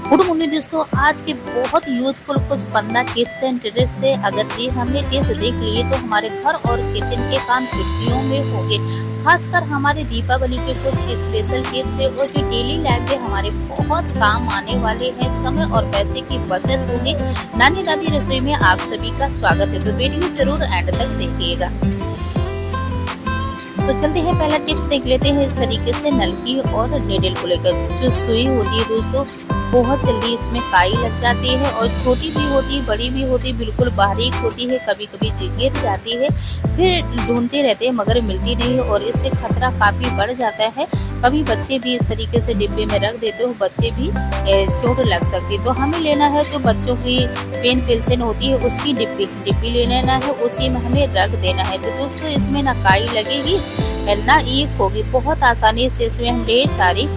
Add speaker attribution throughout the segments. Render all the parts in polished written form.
Speaker 1: Good morning दोस्तों, आज के बहुत यूजफुल कुछ 15 टिप्स एंड ट्रिक्स से अगर ये हमने टिप्स देख लिए तो हमारे घर और किचन के काम चुटकियों में होंगे। खासकर हमारे दीपावली के कुछ स्पेशल टिप्स है और जो डेली लाइफ में हमारे बहुत काम आने वाले हैं। समय और पैसे की बचत होगी। नानी दादी रसोई में आप सभी का स्वागत है, तो वीडियो जरूर एंड तक देखिएगा। तो चलते हैं, पहला टिप्स देख लेते हैं। इस तरीके से नलकी और नीडल को लेकर जो सुई होती है दोस्तों, बहुत जल्दी इसमें काई लग जाती है और छोटी भी होती है, बड़ी भी होती है, बिल्कुल बारीक होती है, कभी कभी गिर जाती है, फिर ढूंढते रहते हैं मगर मिलती नहीं है और इससे खतरा काफ़ी बढ़ जाता है। कभी बच्चे भी इस तरीके से डिब्बे में रख देते हो, बच्चे भी चोट लग सकती है। तो हमें लेना है जो बच्चों की पेन पेंसिल होती है उसकी डिब्बी ले लेना है, उसी में हमें रख देना है। तो दोस्तों इसमें ना काई लगेगी ना ईक होगी, बहुत आसानी से इसमें हम ढेर सारी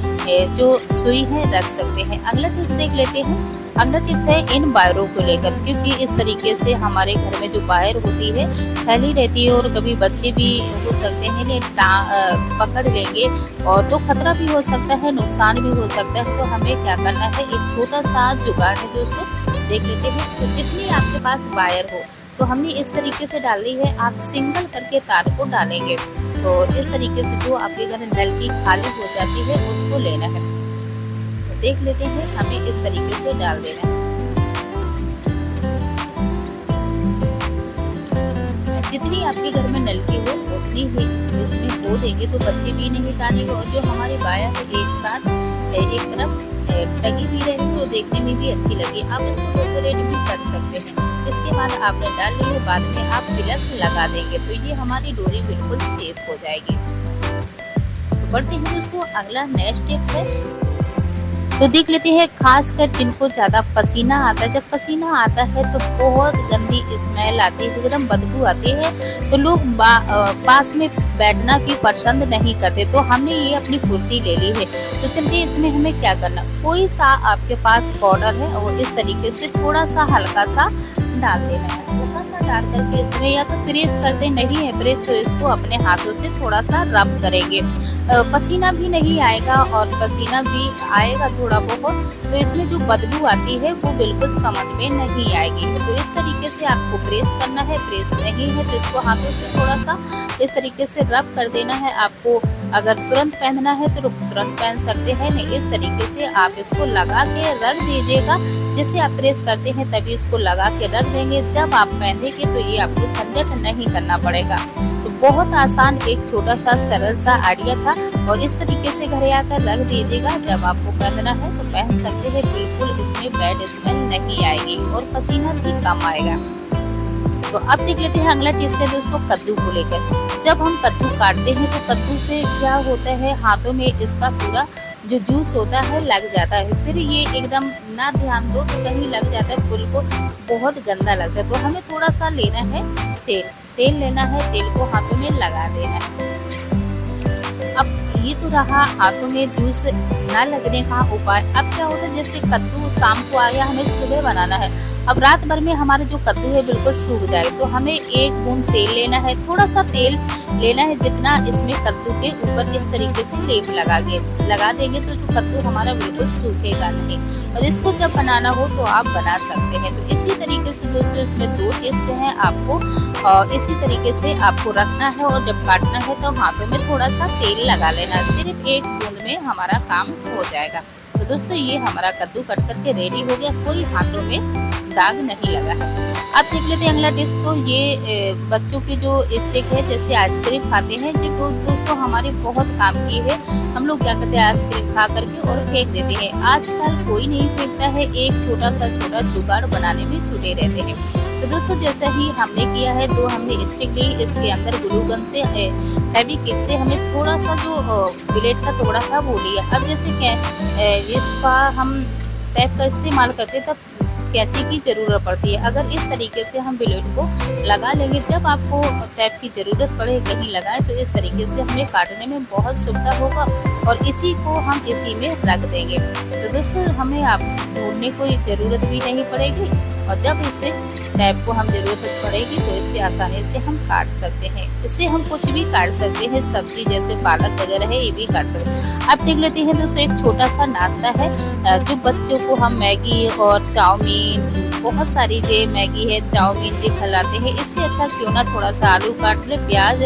Speaker 1: जो सुई है रख सकते हैं। अगला टिप्स देख लेते हैं। अगला टिप्स है इन वायरों को लेकर, क्योंकि इस तरीके से हमारे घर में जो वायर होती है फैली रहती है और कभी बच्चे भी हो सकते हैं पकड़ लेंगे और तो खतरा भी हो सकता है, नुकसान भी हो सकता है। तो हमें क्या करना है, एक छोटा सा जुगाड़ है दोस्तों, देख लेते हैं। तो जितनी आपके पास वायर हो तो हमने इस तरीके से डाली है, आप सिंगल करके तार को डालेंगे तो इस तरीके से जो आपके घर नलकी खाली हो जाती है उसको लेना है। तो देख लेते हैं, हमें इस तरीके से डाल देना है। जितनी आपके घर में नलकी हो उतनी ही इसमें बो देंगे तो बच्चे भी नहीं टानेंगे और जो हमारे वायर है एक साथ एक तरफ टंगी भी रहे तो देखने में भी अच्छी लगी। आप इसको डेकोरेट भी कर सकते हैं। इसके बाद आपने डाल ली है, बाद में आप प्लग लगा देंगे तो ये हमारी डोरी बिल्कुल सेफ हो जाएगी। तो बढ़ते हैं दोस्तों, अगला नेक्स्ट टिप है। तो देख लेते हैं, खासकर जिनको ज़्यादा पसीना आता है, जब पसीना आता है तो बहुत गंदी स्मेल आती है, एकदम बदबू आती है, तो लोग पास में बैठना भी पसंद नहीं करते। तो हमने ये अपनी कुर्ती ले ली है। तो चलिए इसमें हमें क्या करना, कोई सा आपके पास पाउडर है वो इस तरीके से थोड़ा सा हल्का सा डाल देना है। हल्का सा डाल करके इसमें या तो प्रेस करते नहीं है प्रेस, तो इसको अपने हाथों से थोड़ा सा रब करेंगे। पसीना भी नहीं आएगा और पसीना भी आएगा थोड़ा बहुत, तो इसमें जो बदबू आती है वो बिल्कुल समझ में नहीं आएगी। तो इस तरीके से आपको प्रेस करना है, प्रेस नहीं है तो इसको हाथों से थोड़ा सा इस तरीके से रब कर देना है। आपको अगर तुरंत पहनना है तो तुरंत पहन सकते हैं, नहीं इस तरीके से आप इसको लगा के रख दीजिएगा। जैसे आप प्रेस करते हैं तभी इसको लगा के रख देंगे, जब आप पहनेंगे तो ये आपको झंझट नहीं करना पड़ेगा। तो बहुत आसान एक छोटा सा सरल सा आइडिया था और इस तरीके से घरे आकर रख दीजिएगा। जब आपको पहनना है तो पहन सकते हैं, बिल्कुल इसमें बैड स्मेल नहीं आएगी और पसीना भी कम आएगा। तो अब देख लेते हैं अगला टिप्स है दोस्तों, कद्दू को लेकर। जब हम कद्दू काटते हैं तो कद्दू से क्या होता है, हाथों में इसका पूरा जो जूस होता है लग जाता है, फिर ये एकदम ना ध्यान दो तो कहीं लग जाता है, फूल को बहुत गंदा लगता है। तो हमें थोड़ा सा लेना है तेल लेना है, तेल को हाथों में लगा देना है। अब ये तो रहा हाथों में जूस ना लगने का उपाय। अब क्या होता है, जैसे कद्दू शाम को आ गया, हमें सुबह बनाना है, अब रात भर में हमारे जो कद्दू है बिल्कुल सूख जाए, तो हमें एक बूंद तेल लेना है, थोड़ा सा तेल लेना है जितना इसमें कद्दू के ऊपर इस तरीके से लेप लगा देंगे तो जो कद्दू हमारा बिल्कुल सूखेगा नहीं। और इसको जब बनाना हो तो आप बना सकते हैं। तो इसी तरीके से दोस्तों इसमें 2 टिप्स हैं आपको, इसी तरीके से आपको रखना है और जब काटना है तो हाथों में थोड़ा सा तेल लगा लेना, सिर्फ एक बूंद में हमारा काम हो जाएगा। तो दोस्तों ये हमारा कद्दू कट करके रेडी हो गया, कोई हाथों में दाग नहीं लगा है। अब देख लेते हैं अगला टिप्स। तो ये बच्चों की जो स्टिक है, जैसे आइसक्रीम खाते हैं, जो दोस्तों हमारे बहुत काम की है। हम लोग क्या करते हैं, आइसक्रीम खा करके और फेंक देते हैं। आजकल कोई नहीं फेंकता है, एक छोटा जुगाड़ बनाने में जुटे रहते हैं। तो दोस्तों जैसा ही हमने किया है, 2 हमने स्टिक ली, इसके अंदर ग्लू गन से फेविक्विक से हमें थोड़ा सा जो ब्लेड का टुकड़ा था वो लिया। अब जैसे इसका हम टैप का इस्तेमाल करते तब कैंची की ज़रूरत पड़ती है। अगर इस तरीके से हम ब्लेड को लगा लेंगे, जब आपको टैप की ज़रूरत पड़े कहीं लगाएं तो इस तरीके से हमें काटने में बहुत सुविधा होगा और इसी को हम इसी में रख देंगे। तो दोस्तों हमें आप ढूंढने की ज़रूरत भी नहीं पड़ेगी और जब इसे टैप को हम ज़रूरत पड़ेगी तो इसे आसानी से हम काट सकते हैं। इससे हम कुछ भी काट सकते हैं, सब्जी जैसे पालक वगैरह है ये भी काट सकते हैं। अब देख लेते हैं दोस्तों, एक छोटा सा नाश्ता है जो बच्चों को हम मैगी और चाउमीन, बहुत सारी जो मैगी है चाउमीन भी खिलाते हैं, इससे अच्छा क्यों ना थोड़ा सा आलू काट ले, प्याज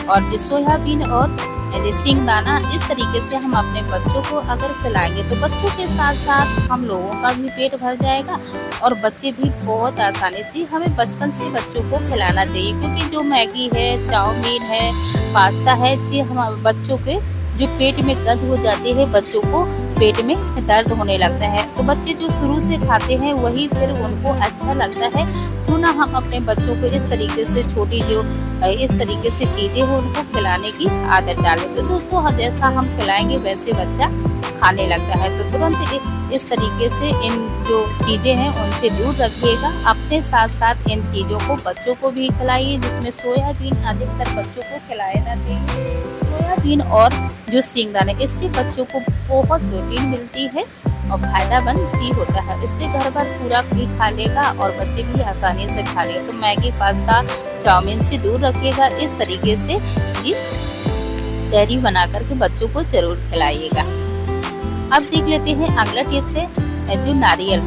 Speaker 1: और जो सोयाबीन और सिंगदाना, इस तरीके से हम अपने बच्चों को अगर खिलाएंगे तो बच्चों के साथ साथ हम लोगों का भी पेट भर जाएगा और बच्चे भी बहुत आसानी से, हमें बचपन से बच्चों को खिलाना चाहिए क्योंकि जो मैगी है, चाउमीन है, पास्ता है, ये हम बच्चों के जो पेट में गंध हो जाती है, बच्चों को पेट में दर्द होने लगता है। तो बच्चे जो शुरू से खाते हैं वही फिर उनको अच्छा लगता है। क्यों ना हम अपने बच्चों को इस तरीके से छोटी जो इस तरीके से चीज़ें हैं उनको खिलाने की आदत डालें। तो दोस्तों जैसा हम खिलाएंगे वैसे बच्चा खाने लगता है। तो तुरंत इस तरीके से इन जो चीज़ें हैं उनसे दूर रखिएगा। अपने साथ साथ इन चीज़ों को बच्चों को भी खिलाइए, जिसमें सोयाबीन अधिकतर बच्चों को खिलाया जाता है। सोयाबीन और जो सिंगदाना, इससे बच्चों को बहुत प्रोटीन मिलती है और फायदामंद भी होता है। इससे घर भर पूरा भी खा लेगा और बच्चे भी आसानी से खा लेगा। तो मैगी, पास्ता, चाउमीन से दूर रखिएगा। इस तरीके से ये तहरी बना करके बच्चों को जरूर खिलाइएगा। अब देख लेते हैं अगला टिप्स है जो नारियल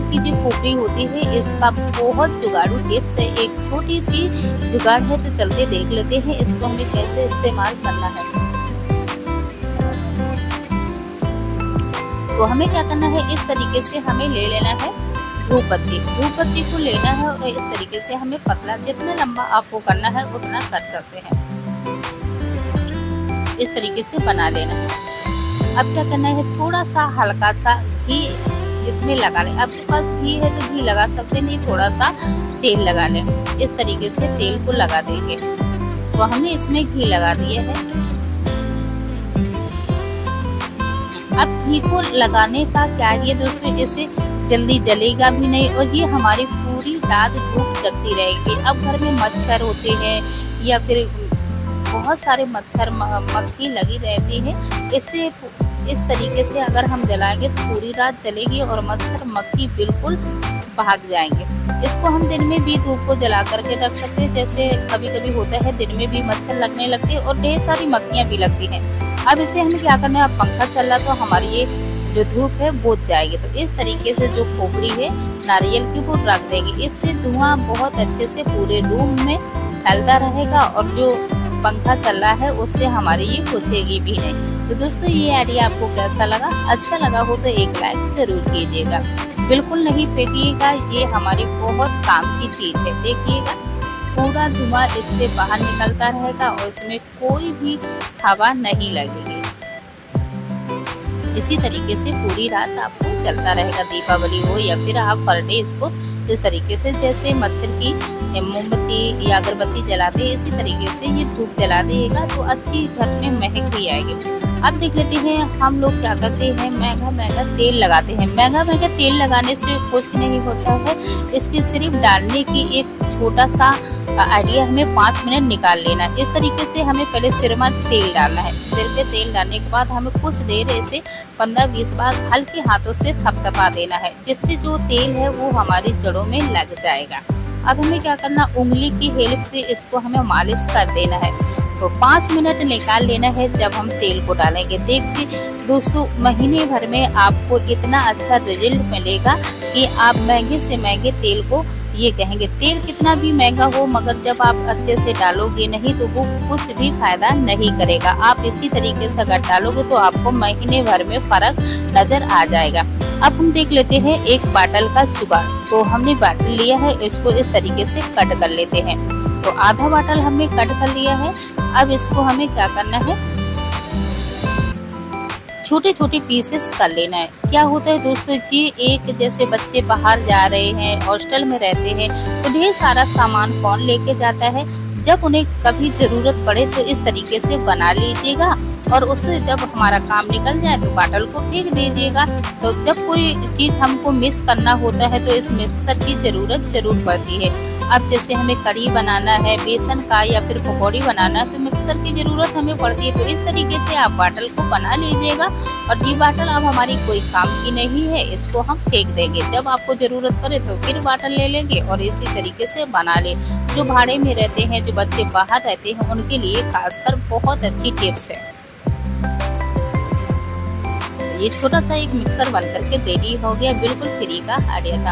Speaker 1: की जो खोपड़ी होती है, इसका बहुत जुगाड़ू टिप्स है। एक छोटी सी जुगाड़ है, तो चलते देख लेते हैं इसको हमें कैसे इस्तेमाल करना है। तो हमें क्या करना है, इस तरीके से हमें ले लेना है धूप पत्ती को लेना है और इस तरीके से हमें पतला, जितना लंबा आपको करना है उतना कर सकते हैं, इस तरीके से बना लेना है। अब क्या करना है, थोड़ा सा हल्का सा घी इसमें लगा लें। आपके पास घी है तो घी लगा सकते, नहीं थोड़ा सा तेल लगा लें। इस तरीके से तेल को लगा देंगे। तो हमने इसमें घी लगा दिया है। अब घी को लगाने का क्या है दोस्तों, जैसे जल्दी जलेगा भी नहीं और ये हमारी पूरी रात धूप जगती रहेगी। अब घर में मच्छर होते हैं या फिर बहुत सारे मच्छर मक्खी लगी रहती है, इससे इस तरीके से अगर हम जलाएंगे तो पूरी रात जलेगी और मच्छर मक्खी बिल्कुल भाग जाएंगे। इसको हम दिन में भी धूप को जला करके रख सकते हैं। जैसे कभी कभी होता है दिन में भी मच्छर लगने लगते हैं और ढेर सारी मक्खियाँ भी लगती हैं। अब इसे हमें क्या करना है, अब पंखा चल रहा तो हमारी ये जो धूप है बुझ जाएगी। तो इस तरीके से जो खोपड़ी है नारियल की वो रख देगी। इससे धुआं बहुत अच्छे से पूरे रूम में फैलता रहेगा और जो पंखा चल रहा है उससे हमारी ये बुझेगी भी नहीं। तो दोस्तों ये आइडिया आपको कैसा लगा? अच्छा लगा हो तो एक लाइक जरूर कीजिएगा, बिल्कुल नहीं फेंकिएगा। ये हमारी बहुत काम की चीज़ है। देखिएगा पूरा धुआं इससे बाहर निकलता रहेगा और इसमें कोई भी हवा नहीं लगेगी। इसी तरीके से पूरी रात आपको चलता रहेगा, दीपावली हो या फिर आप पर डे इसको इस तरीके से, जैसे मच्छर की मोमबत्ती या अगरबत्ती जलाते हैं इसी तरीके से ये धूप जला देगा तो अच्छी घर में महक भी आएगी। अब देख लेते हैं हम लोग क्या करते हैं, महंगा तेल लगाते हैं। महंगा तेल लगाने से कुछ नहीं होता है, इसकी सिर्फ डालने की एक छोटा सा आइडिया हमें 5 मिनट निकाल लेना है। इस तरीके से हमें पहले सिर में तेल डालना है। सिर पे तेल डालने के बाद हमें कुछ देर ऐसे 15-20 बार हल्के हाथों से थपथपा देना है, जिससे जो तेल है वो हमारी जड़ों में लग जाएगा। अब हमें क्या करना, उंगली की हेल्प से इसको हमें मालिश कर देना है। तो 5 मिनट निकाल लेना है जब हम तेल को डालेंगे। देखते दोस्तों महीने भर में आपको इतना अच्छा रिजल्ट मिलेगा कि आप महंगे से महंगे तेल को ये कहेंगे। तेल कितना भी महंगा हो मगर जब आप अच्छे से डालोगे नहीं तो वो कुछ भी फायदा नहीं करेगा। आप इसी तरीके से अगर डालोगे तो आपको महीने भर में फर्क नजर आ जाएगा। अब हम देख लेते हैं एक बाटल का जुगाड़। तो हमने बाटल लिया है, इसको इस तरीके से कट कर लेते हैं। तो आधा बाटल हमने कट कर लिया है। अब इसको हमें क्या करना है, छोटे छोटे पीसेस कर लेना है। क्या होता है दोस्तों जी, एक जैसे बच्चे बाहर जा रहे हैं, हॉस्टल में रहते हैं, तो ढेर सारा सामान कौन लेके जाता है। जब उन्हें कभी ज़रूरत पड़े तो इस तरीके से बना लीजिएगा और उससे जब हमारा काम निकल जाए तो बाटल को फेंक दीजिएगा। तो जब कोई चीज़ हमको मिस करना होता है तो इस मिक्सर की ज़रूरत ज़रूर पड़ती है। अब जैसे हमें कढ़ी बनाना है बेसन का या फिर पकौड़ी बनाना है तो मिक्सर की ज़रूरत हमें पड़ती है। तो इस तरीके से आप बाटल को बना लीजिएगा और ये बाटल अब हमारी कोई काम की नहीं है, इसको हम फेंक देंगे। जब आपको ज़रूरत पड़े तो फिर बाटल ले लेंगे और इसी तरीके से बना ले। जो भाड़े में रहते हैं, जो बच्चे बाहर रहते हैं, उनके लिए खासकर बहुत अच्छी टिप्स है। ये छोटा सा एक मिक्सर बन करके रेडी हो गया, बिल्कुल फ्री का आइडिया था।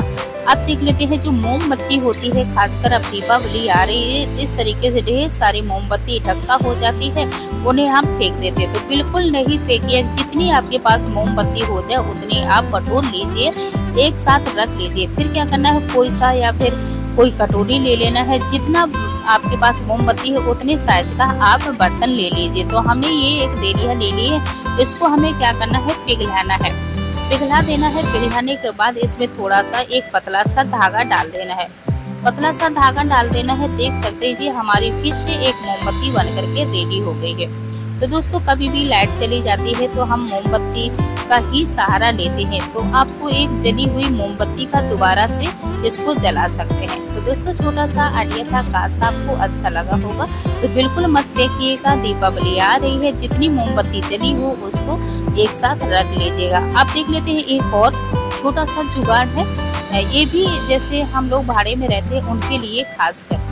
Speaker 1: अब देख लेते हैं जो मोमबत्ती होती है, खासकर अब दीपावली आ रही है, इस तरीके से ढेर सारी मोमबत्ती इकट्ठा हो जाती है, उन्हें हम फेंक देते हैं। तो बिल्कुल नहीं फेंकिए, जितनी आपके पास मोमबत्ती हो जाए उतनी आप बटोर लीजिए, एक साथ रख लीजिए। फिर क्या करना है, कोई सा या फिर कोई कटोरी ले लेना है, जितना आपके पास मोमबत्ती है उतने साइज का आप बर्तन ले लीजिए। तो हमने ये एक देलिया ले ली है, इसको हमें क्या करना है, पिघलाना है, पिघला देना है। पिघलाने के बाद इसमें थोड़ा सा एक पतला सा धागा डाल देना है, पतला सा धागा डाल देना है। देख सकते हैं जी हमारी फिर से एक मोमबत्ती बन करके रेडी हो गई है। तो दोस्तों कभी भी लाइट चली जाती है तो हम मोमबत्ती का ही सहारा लेते हैं, तो आपको एक जली हुई मोमबत्ती का दोबारा से इसको जला सकते हैं। तो दोस्तों छोटा सा आइडिया था, काश आपको अच्छा लगा होगा। तो बिल्कुल मत फेंकिएगा, दीपावली आ रही है, जितनी मोमबत्ती जली हो उसको एक साथ रख लीजिएगा। आप देख लेते हैं एक और छोटा सा जुगाड़ है, ये भी जैसे हम लोग भाड़े में रहते हैं उनके लिए खास कर।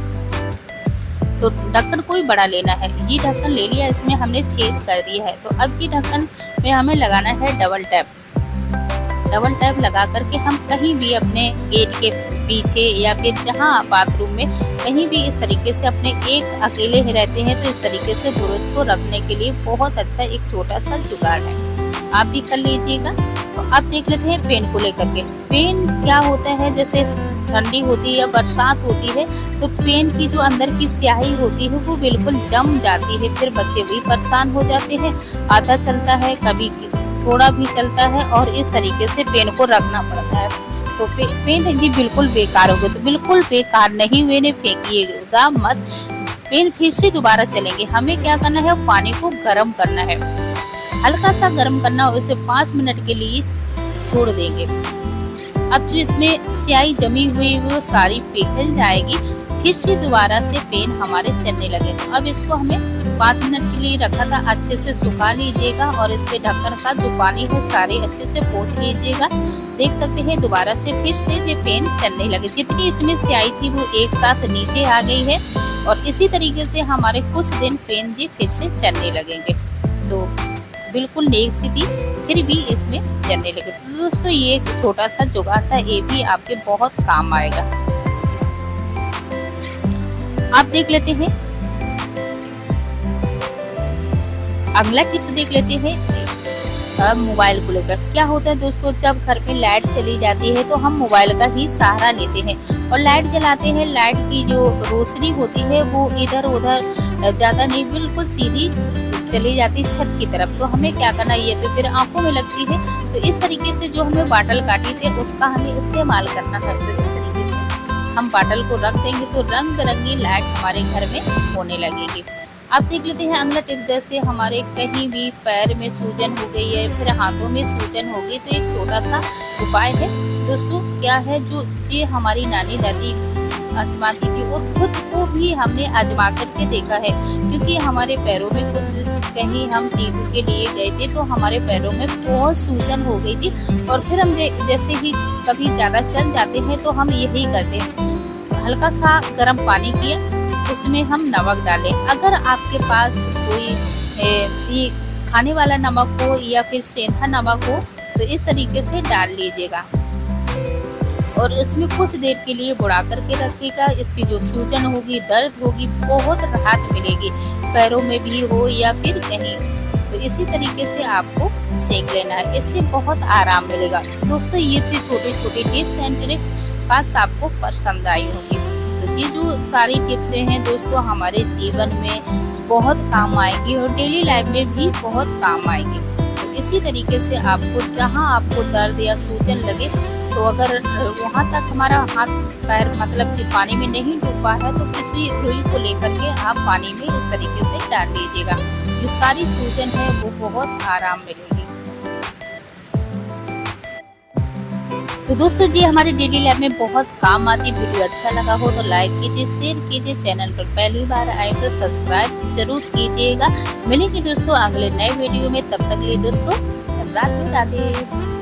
Speaker 1: तो ढक्कन कोई बड़ा लेना है, ये ढक्कन ले लिया, इसमें हमने छेद कर दिया है। तो अब ये ढक्कन में हमें लगाना है डबल टैप। डबल टैप लगा करके हम कहीं भी अपने गेट के पीछे या फिर जहाँ बाथरूम में कहीं भी इस तरीके से अपने एक अकेले ही रहते हैं तो इस तरीके से ब्रश को रखने के लिए बहुत अच्छा एक छोटा सा जुगाड़ है, आप भी कर लीजिएगा। तो अब देख लेते हैं पेन को लेकर के। पेन क्या होता है, जैसे ठंडी होती है या बरसात होती है तो पेन की जो अंदर की स्याही होती है वो बिल्कुल जम जाती है, फिर बच्चे भी परेशान हो जाते हैं। आधा चलता है, कभी थोड़ा भी चलता है और इस तरीके से पेन को रखना पड़ता है। तो पेन जी बिल्कुल बेकार हो गए, तो बिल्कुल बेकार नहीं हुए, ने फेंकिएगा मत। पेन फिर से दोबारा चलेंगे। हमें क्या करना है, पानी को गर्म करना है, हल्का सा गर्म करना और उसे 5 मिनट के लिए छोड़ देंगे। अब जो इसमें स्याही जमी हुई वो सारी पिघल जाएगी, फिर से दोबारा से पेन हमारे चलने लगे। तो अब इसको हमें 5 मिनट के लिए रखा था, अच्छे से सुखा लीजिएगा और इसके ढक्कन का जो पानी है सारे अच्छे से पोंछ लीजिएगा। देख सकते हैं दोबारा से फिर से ये पेन चलने लगे, जितनी इसमें स्याही थी वो एक साथ नीचे आ गई है और इसी तरीके से हमारे कुछ दिन पेन जी फिर से चलने लगेंगे। तो बिल्कुल नेक सी थी, फिर भी इसमें चलने लगे। तो दोस्तों ये एक छोटा सा जुगाड़ था, ये भी आपके बहुत काम आएगा। आप देख लेते हैं अगला टिप्स, देख लेते हैं मोबाइल को लेकर। क्या होता है दोस्तों, जब घर पे लाइट चली जाती है तो हम मोबाइल का ही सहारा लेते हैं और लाइट जलाते हैं। लाइट की जो रोशनी होती है वो इधर उधर ज़्यादा नहीं, बिल्कुल सीधी चली जाती छत की तरफ। तो हमें क्या करना है, ये तो फिर आंखों में लगती है। तो इस तरीके से जो हमें बाटल काटी थे उसका हमें इस्तेमाल करना है। तो इस तरीके से हम बाटल को रख देंगे तो रंग बिरंगी लाइट हमारे घर में होने लगेगी। अब देख लेते हैं अगला टिप, जैसे हमारे कहीं भी पैर में सूजन हो गई है, फिर हाथों में सूजन हो गई, तो एक छोटा सा उपाय है दोस्तों। क्या है, जो ये हमारी नानी दादी आजमाती थी और खुद को भी हमने आजमा करके देखा है, क्योंकि हमारे पैरों में कुछ कहीं हम टीबी के लिए गए थे तो हमारे पैरों में बहुत सूजन हो गई थी और फिर हम जैसे ही कभी ज़्यादा चल जाते हैं तो हम यही करते हैं, हल्का सा गर्म पानी किया, उसमें हम नमक डालें। अगर आपके पास कोई ये खाने वाला नमक हो या फिर सेंधा नमक हो तो इस तरीके से डाल लीजिएगा और इसमें कुछ देर के लिए बुड़ा करके रखिएगा। इसकी जो सूजन होगी, दर्द होगी, बहुत राहत मिलेगी, पैरों में भी हो या फिर कहीं। तो इसी तरीके से आपको सेक लेना है, इससे बहुत आराम मिलेगा। दोस्तों ये थे छोटे छोटे टिप्स एंड ट्रिक्स, खास आपको पसंद आई होगी। तो ये जो सारी टिप्स हैं दोस्तों हमारे जीवन में बहुत काम आएगी और डेली लाइफ में भी बहुत काम आएगी। तो इसी तरीके से आपको जहाँ आपको दर्द या सूजन लगे तो अगर वहाँ तक हमारा हाथ पैर मतलब कि पानी में नहीं डूबा है तो किसी रुई को लेकर के आप पानी में इस तरीके से डाल लीजिएगा, जो सारी सूजन है वो बहुत आराम मिलेगी। तो दोस्तों जी हमारे डेली लाइफ में बहुत काम आती वीडियो अच्छा लगा हो तो लाइक कीजिए, शेयर कीजिए, चैनल पर पहली बार आए तो सब्सक्राइब जरूर कीजिएगा। मिलेंगे दोस्तों अगले नए वीडियो में, तब तक के लिए दोस्तों राधे राधे।